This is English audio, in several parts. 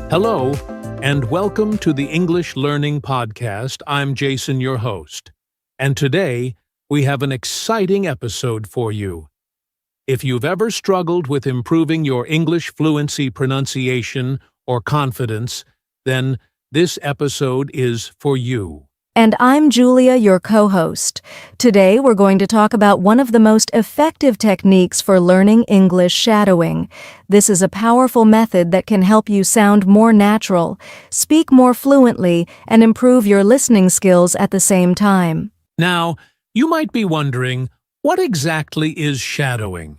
Hello, and welcome to the English Learning Podcast. I'm Jason, your host, and today we have an exciting episode for you. If you've ever struggled with improving your English fluency, pronunciation, or confidence, then this episode is for you. And I'm Julia, your co-host. Today we're going to talk about one of the most effective techniques for learning English: shadowing. This is a powerful method that can help you sound more natural, speak more fluently, and improve your listening skills at the same time. Now, you might be wondering, what exactly is shadowing?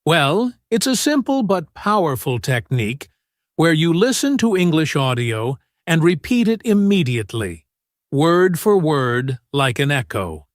Well, it's a simple but powerful technique where you listen to English audio and repeat it immediately, word for word, like an echo.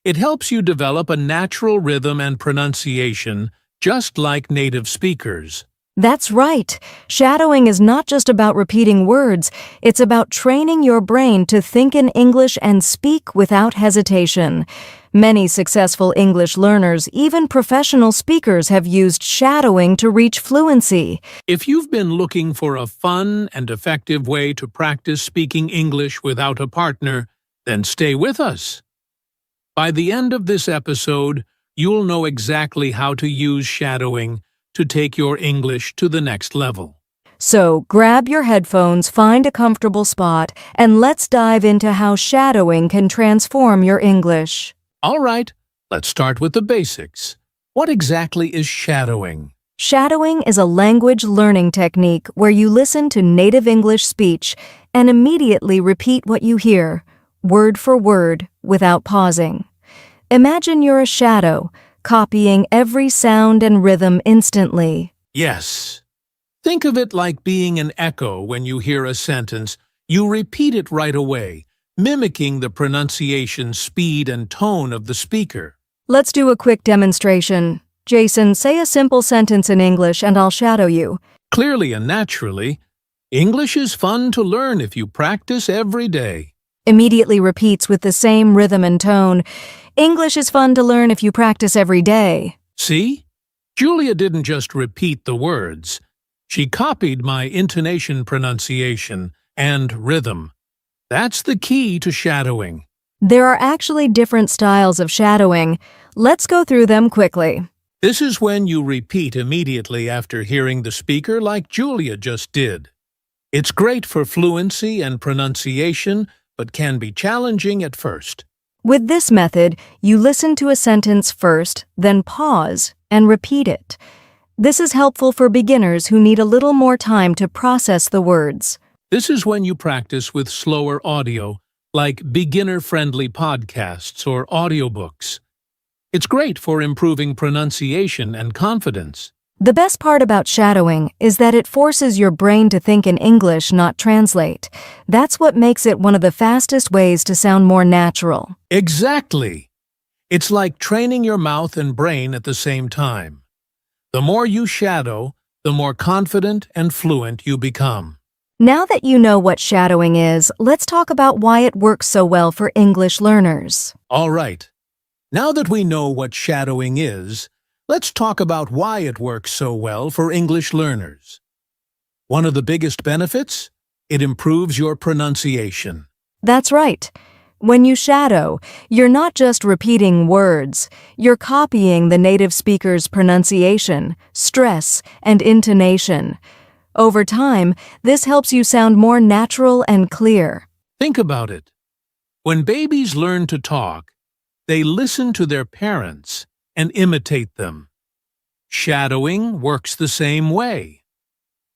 It helps you develop a natural rhythm and pronunciation, just like native speakers. That's right. Shadowing is not just about repeating words, it's about training your brain to think in English and speak without hesitation. Many successful English learners, even professional speakers, have used shadowing to reach fluency. If you've been looking for a fun and effective way to practice speaking English without a partner, then stay with us. By the end of this episode, you'll know exactly how to use shadowing to take your English to the next level. So grab your headphones, find a comfortable spot, and let's dive into how shadowing can transform your English. All right, let's start with the basics. What exactly is shadowing? Shadowing is a language learning technique where you listen to native English speech and immediately repeat what you hear, word for word, without pausing. Imagine you're a shadow, copying every sound and rhythm instantly. Yes. Think of it like being an echo. When you hear a sentence, you repeat it right away, mimicking the pronunciation, speed, and tone of the speaker. Let's do a quick demonstration. Jason, say a simple sentence in English and I'll shadow you. Clearly and naturally, English is fun to learn if you practice every day. Immediately repeats with the same rhythm and tone. English is fun to learn if you practice every day. See? Julia didn't just repeat the words. She copied my intonation, pronunciation, and rhythm. That's the key to shadowing. There are actually different styles of shadowing. Let's go through them quickly. This is when you repeat immediately after hearing the speaker, like Julia just did. It's great for fluency and pronunciation, but can be challenging at first. With this method, you listen to a sentence first, then pause and repeat it. This is helpful for beginners who need a little more time to process the words. This is when you practice with slower audio, like beginner-friendly podcasts or audiobooks. It's great for improving pronunciation and confidence. The best part about shadowing is that it forces your brain to think in English, not translate. That's what makes it one of the fastest ways to sound more natural. Exactly. It's like training your mouth and brain at the same time. The more you shadow, the more confident and fluent you become. Now that you know what shadowing is, let's talk about why it works so well for English learners. All right. Now that we know what shadowing is, let's talk about why it works so well for English learners. One of the biggest benefits? It improves your pronunciation. That's right. When you shadow, you're not just repeating words, you're copying the native speaker's pronunciation, stress, and intonation. Over time, this helps you sound more natural and clear. Think about it. When babies learn to talk, they listen to their parents and imitate them. Shadowing works the same way.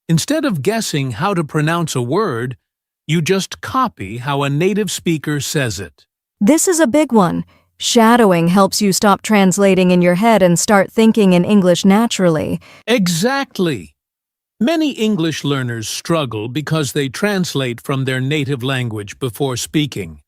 Instead of guessing how to pronounce a word, you just copy how a native speaker says it. This is a big one. Shadowing helps you stop translating in your head and start thinking in English naturally. Exactly. Many English learners struggle because they translate from their native language before speaking.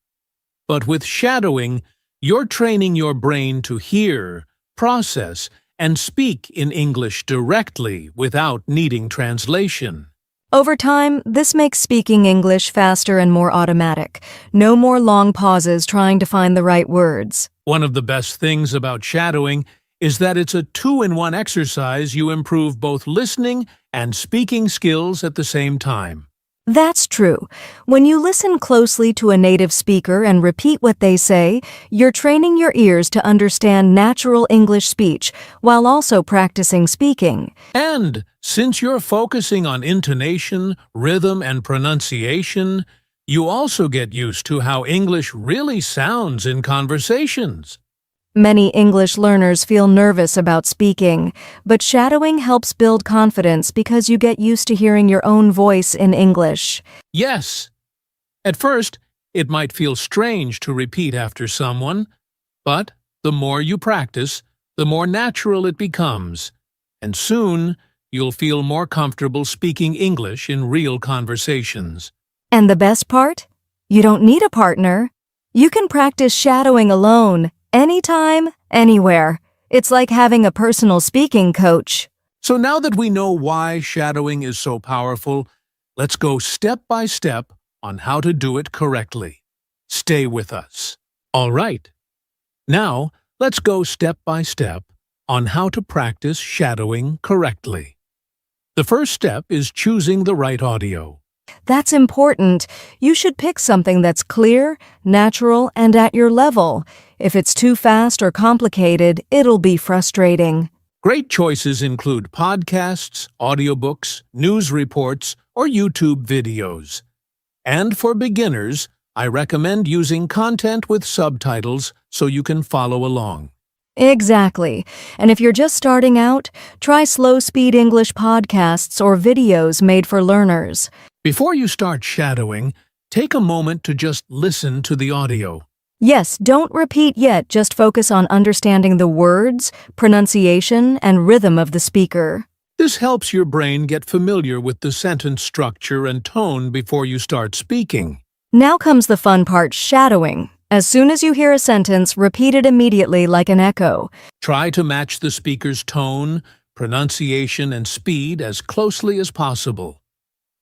But with shadowing, you're training your brain to hear, process, and speak in English directly without needing translation. Over time, this makes speaking English faster and more automatic. No more long pauses trying to find the right words. One of the best things about shadowing is that it's a two-in-one exercise. You improve both listening and speaking skills at the same time. That's true. When you listen closely to a native speaker and repeat what they say, you're training your ears to understand natural English speech while also practicing speaking. And since you're focusing on intonation, rhythm, and pronunciation, you also get used to how English really sounds in conversations. Many English learners feel nervous about speaking, but shadowing helps build confidence because you get used to hearing your own voice in English. Yes. At first, it might feel strange to repeat after someone, but the more you practice, the more natural it becomes, and soon you'll feel more comfortable speaking English in real conversations. And the best part? You don't need a partner. You can practice shadowing alone, anytime, anywhere. It's like having a personal speaking coach. So now that we know why shadowing is so powerful, let's go step by step on how to do it correctly. Stay with us. All right. Now, let's go step by step on how to practice shadowing correctly. The first step is choosing the right audio. That's important. You should pick something that's clear, natural, and at your level. If it's too fast or complicated, it'll be frustrating. Great choices include podcasts, audiobooks, news reports, or YouTube videos. And for beginners, I recommend using content with subtitles so you can follow along. Exactly. And if you're just starting out, try slow-speed English podcasts or videos made for learners. Before you start shadowing, take a moment to just listen to the audio. Yes, don't repeat yet, just focus on understanding the words, pronunciation, and rhythm of the speaker. This helps your brain get familiar with the sentence structure and tone before you start speaking. Now comes the fun part, shadowing. As soon as you hear a sentence, repeat it immediately like an echo. Try to match the speaker's tone, pronunciation, and speed as closely as possible.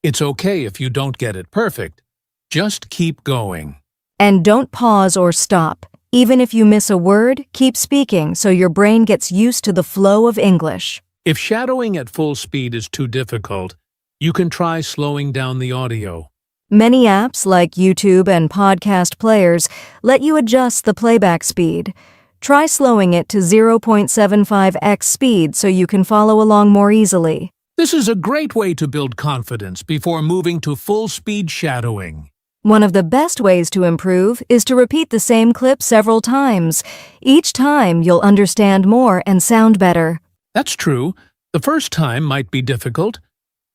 It's okay if you don't get it perfect. Just keep going. And don't pause or stop. Even if you miss a word, keep speaking so your brain gets used to the flow of English. If shadowing at full speed is too difficult, you can try slowing down the audio. Many apps like YouTube and podcast players let you adjust the playback speed. Try slowing it to 0.75x speed so you can follow along more easily. This is a great way to build confidence before moving to full-speed shadowing. One of the best ways to improve is to repeat the same clip several times. Each time, you'll understand more and sound better. That's true. The first time might be difficult,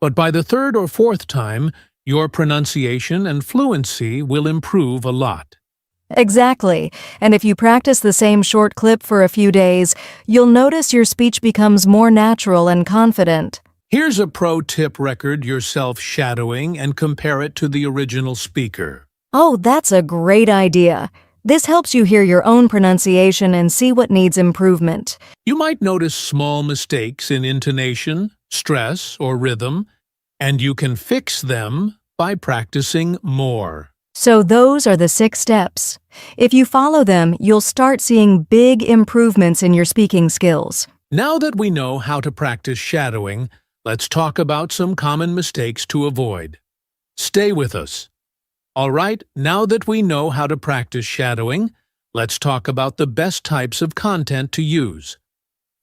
but by the third or fourth time, your pronunciation and fluency will improve a lot. Exactly. And if you practice the same short clip for a few days, you'll notice your speech becomes more natural and confident. Here's a pro tip: record yourself shadowing and compare it to the original speaker. Oh, that's a great idea. This helps you hear your own pronunciation and see what needs improvement. You might notice small mistakes in intonation, stress, or rhythm, and you can fix them by practicing more. So those are the 6 steps. If you follow them, you'll start seeing big improvements in your speaking skills. Now that we know how to practice shadowing, let's talk about some common mistakes to avoid. Stay with us. All right, now that we know how to practice shadowing, let's talk about the best types of content to use.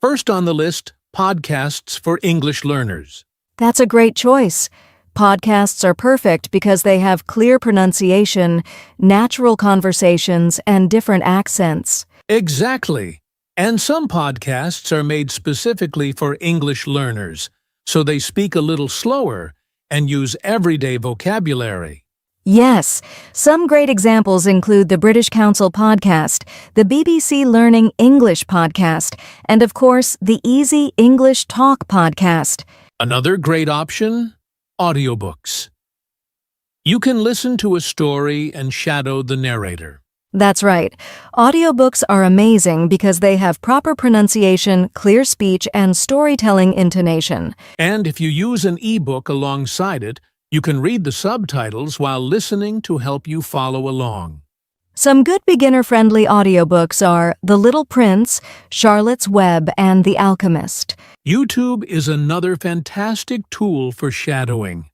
First on the list, podcasts for English learners. That's a great choice. Podcasts are perfect because they have clear pronunciation, natural conversations, and different accents. Exactly. And some podcasts are made specifically for English learners, so they speak a little slower and use everyday vocabulary. Yes, some great examples include the British Council podcast, the BBC Learning English podcast, and of course, the Easy English Talk podcast. Another great option? Audiobooks. You can listen to a story and shadow the narrator. That's right. Audiobooks are amazing because they have proper pronunciation, clear speech, and storytelling intonation. And if you use an ebook alongside it, you can read the subtitles while listening to help you follow along. Some good beginner-friendly audiobooks are The Little Prince, Charlotte's Web, and The Alchemist. YouTube is another fantastic tool for shadowing.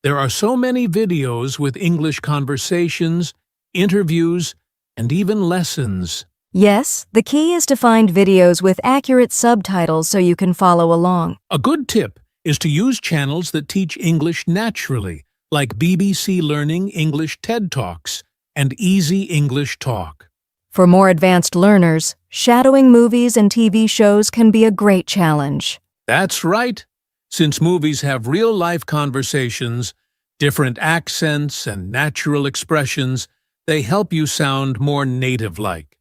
There are so many videos with English conversations, interviews, and even lessons. Yes, the key is to find videos with accurate subtitles so you can follow along. A good tip is to use channels that teach English naturally, like BBC Learning English TED Talks and Easy English Talk. For more advanced learners, shadowing movies and TV shows can be a great challenge. That's right. Since movies have real-life conversations, different accents, and natural expressions, they help you sound more native-like.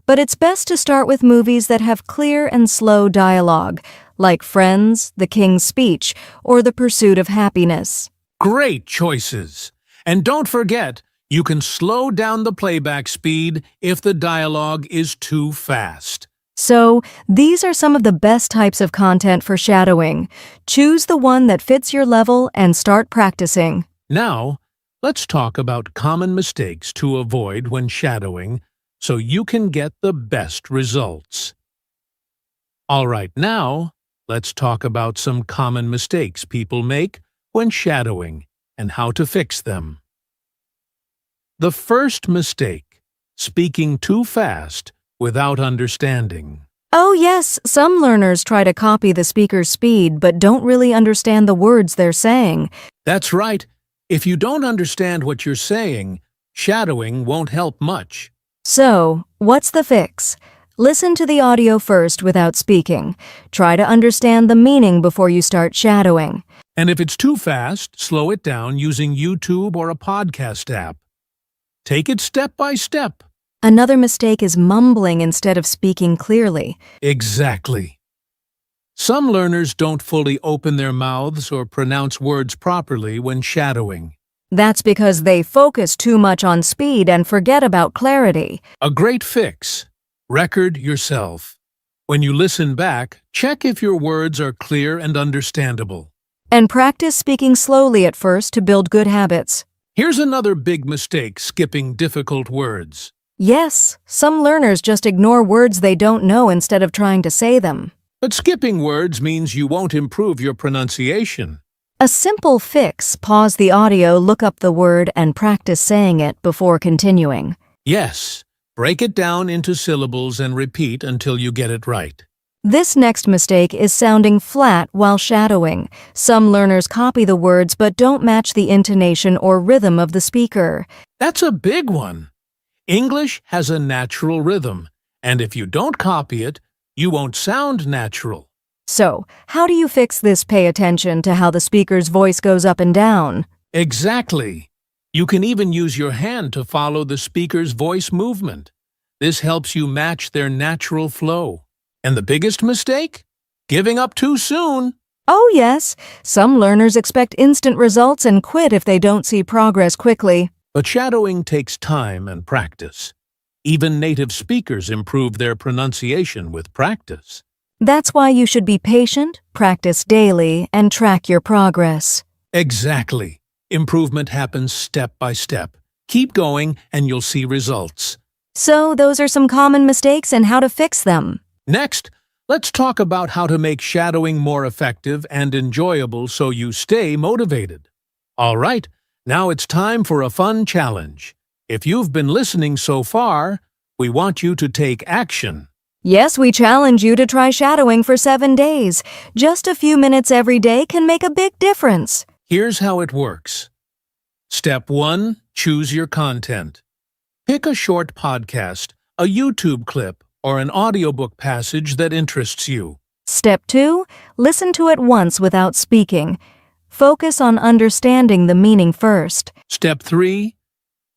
But it's best to start with movies that have clear and slow dialogue, like Friends, The King's Speech, or The Pursuit of Happiness. Great choices! And don't forget, you can slow down the playback speed if the dialogue is too fast. So, these are some of the best types of content for shadowing. Choose the one that fits your level and start practicing. Now, let's talk about common mistakes to avoid when shadowing so you can get the best results. All right, now, let's talk about some common mistakes people make when shadowing and how to fix them. The first mistake, speaking too fast without understanding. Oh yes, some learners try to copy the speaker's speed but don't really understand the words they're saying. That's right. If you don't understand what you're saying, shadowing won't help much. So, what's the fix? Listen to the audio first without speaking. Try to understand the meaning before you start shadowing. And if it's too fast, slow it down using YouTube or a podcast app. Take it step by step. Another mistake is mumbling instead of speaking clearly. Exactly. Some learners don't fully open their mouths or pronounce words properly when shadowing. That's because they focus too much on speed and forget about clarity. A great fix. Record yourself. When you listen back, check if your words are clear and understandable. And practice speaking slowly at first to build good habits. Here's another big mistake, skipping difficult words. Yes, some learners just ignore words they don't know instead of trying to say them. But skipping words means you won't improve your pronunciation. A simple fix: pause the audio, look up the word, and practice saying it before continuing. Yes, break it down into syllables and repeat until you get it right. This next mistake is sounding flat while shadowing. Some learners copy the words but don't match the intonation or rhythm of the speaker. That's a big one. English has a natural rhythm, and if you don't copy it, you won't sound natural. So, how do you fix this? Pay attention to how the speaker's voice goes up and down. Exactly. You can even use your hand to follow the speaker's voice movement. This helps you match their natural flow. And the biggest mistake? Giving up too soon. Oh yes, some learners expect instant results and quit if they don't see progress quickly. But shadowing takes time and practice. Even native speakers improve their pronunciation with practice. That's why you should be patient, practice daily, and track your progress. Exactly. Improvement happens step by step. Keep going and you'll see results. So, those are some common mistakes and how to fix them. Next, let's talk about how to make shadowing more effective and enjoyable so you stay motivated. All right, now it's time for a fun challenge. If you've been listening so far, we want you to take action. Yes, we challenge you to try shadowing for 7 days. Just a few minutes every day can make a big difference. Here's how it works. Step 1. Choose your content. Pick a short podcast, a YouTube clip, or an audiobook passage that interests you. Step 2. Listen to it once without speaking. Focus on understanding the meaning first. Step 3.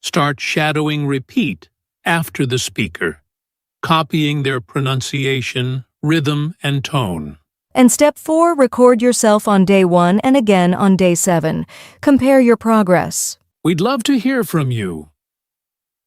Start shadowing repeat after the speaker, copying their pronunciation, rhythm, and tone. And step 4, record yourself on day 1 and again on day 7. Compare your progress. We'd love to hear from you.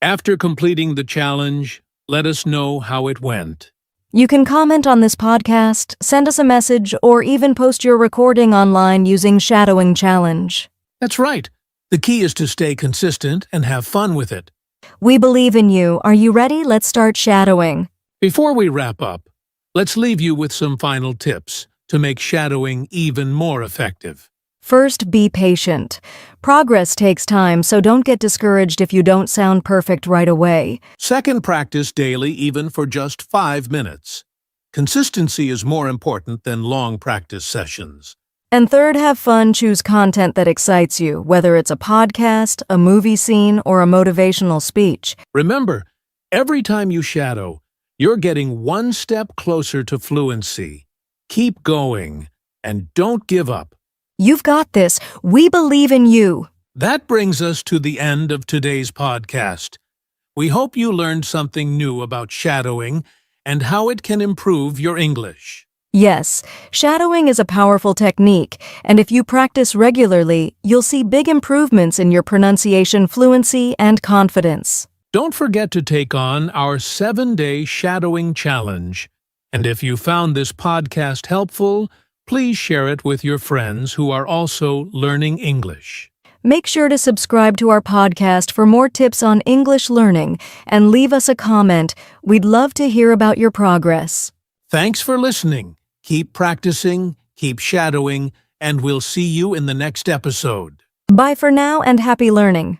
After completing the challenge, let us know how it went. You can comment on this podcast, send us a message, or even post your recording online using Shadowing Challenge. That's right. The key is to stay consistent and have fun with it. We believe in you. Are you ready? Let's start shadowing. Before we wrap up, let's leave you with some final tips to make shadowing even more effective. First, be patient. Progress takes time, so don't get discouraged if you don't sound perfect right away. Second, practice daily even for just 5 minutes. Consistency is more important than long practice sessions. And third, have fun. Choose content that excites you, whether it's a podcast, a movie scene, or a motivational speech. Remember, every time you shadow, you're getting one step closer to fluency. Keep going, and don't give up. You've got this. We believe in you. That brings us to the end of today's podcast. We hope you learned something new about shadowing and how it can improve your English. Yes, shadowing is a powerful technique, and if you practice regularly, you'll see big improvements in your pronunciation fluency and confidence. Don't forget to take on our 7-day shadowing challenge. And if you found this podcast helpful, please share it with your friends who are also learning English. Make sure to subscribe to our podcast for more tips on English learning and leave us a comment. We'd love to hear about your progress. Thanks for listening. Keep practicing, keep shadowing, and we'll see you in the next episode. Bye for now and happy learning.